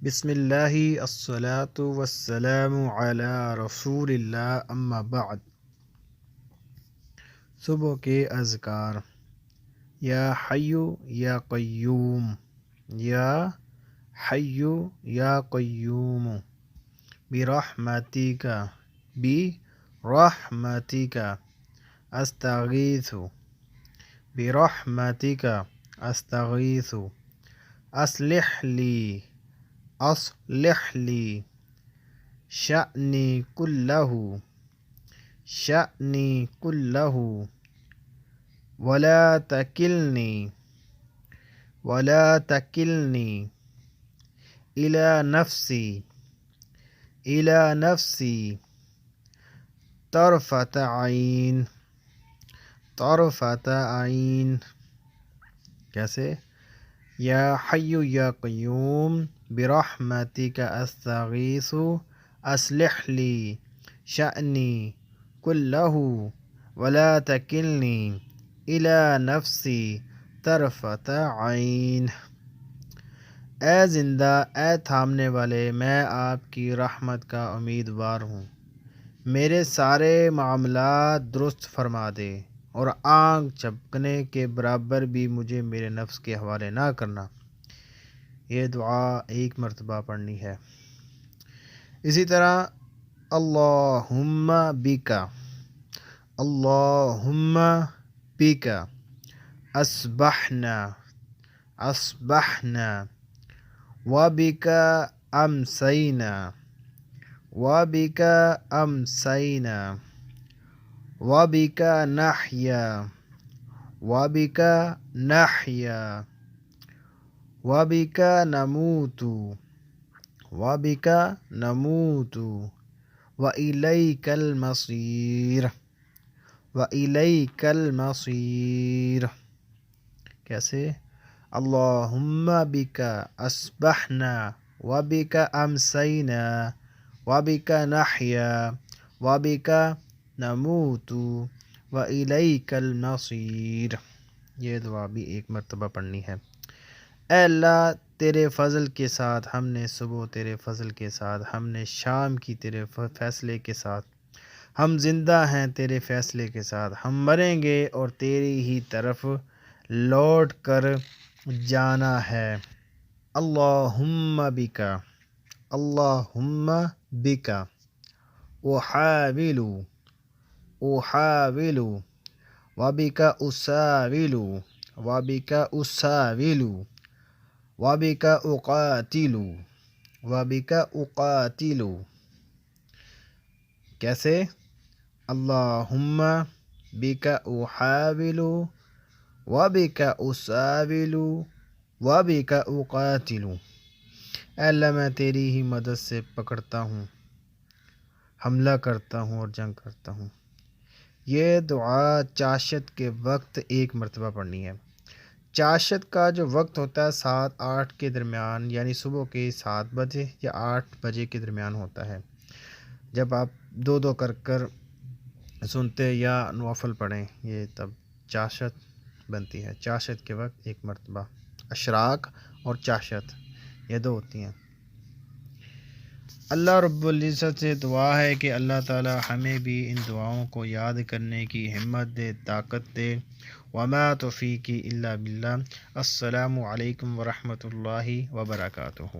بسم اللہ الصلاۃ والسلام علی رسول اللہ اما بعد۔ صبح کے اذکار: یا حی یا قیوم، یا حی یا قیوم، برحمتک برحمتک استغیث، برحمتک استغیث، اصلح لی اصلح لی شأنی کلہ شأنی کلہ ولا تکلنی ولا تکلنی الی نفسی الی نفسی طرفۃ عین طرفۃ عین۔ کیسے؟ یا حی یا قیوم برحمتک استغیث اصلح لی شأنی کلہ ولا تکلنی الی نفسی طرفۃ عین۔ اے زندہ، اے تھامنے والے، میں آپ کی رحمت کا امیدوار ہوں، میرے سارے معاملات درست فرما دے اور آنکھ جھپکنے کے برابر بھی مجھے میرے نفس کے حوالے نہ کرنا۔ یہ دعا ایک مرتبہ پڑھنی ہے۔ اسی طرح اللہم بکا اللہم بکا اصبحنا اصبحنا وبکا امسینا وبکا امسینا وبکا نحیا وبکا نحیا وبکا نموت وبکا نموت وإلیک المصیر وإلیک المصیر۔ کیسے؟ اللہم بکا اصبحنا وبکا امسینا وبکا نحیا وبکا نموت وإلیک المصیر۔ یہ دعا بھی ایک مرتبہ پڑھنی ہے۔ اے اللہ، تیرے فضل کے ساتھ ہم نے صبح، تیرے فضل کے ساتھ ہم نے شام کی، تیرے فیصلے کے ساتھ ہم زندہ ہیں، تیرے فیصلے کے ساتھ ہم مریں گے اور تیری ہی طرف لوٹ کر جانا ہے۔ اللہم بکا اللہم بکا احاول احاول وبکا اساول وبکا اساول وبکا اقاتل وبکا اقاتل۔ کیسے؟ اللہم بکا احاول وبکا اساول وبکا اقاتل۔ اے اللہ، میں تیری ہی مدد سے پکڑتا ہوں، حملہ کرتا ہوں اور جنگ کرتا ہوں۔ یہ دعا چاشت کے وقت ایک مرتبہ پڑھنی ہے۔ چاشت کا جو وقت ہوتا ہے 7-8 کے درمیان، یعنی صبح کے 7 بجے یا 8 بجے کے درمیان ہوتا ہے۔ جب آپ دو کر کر سنتے یا نوافل پڑھیں، یہ تب چاشت بنتی ہے۔ چاشت کے وقت ایک مرتبہ، اشراق اور چاشت یہ دو ہوتی ہیں۔ اللہ رب العزت سے دعا ہے کہ اللہ تعالی ہمیں بھی ان دعاؤں کو یاد کرنے کی ہمت دے، طاقت دے۔ وما توفیقی الا باللہ۔ السلام علیکم ورحمۃ اللہ وبرکاتہ۔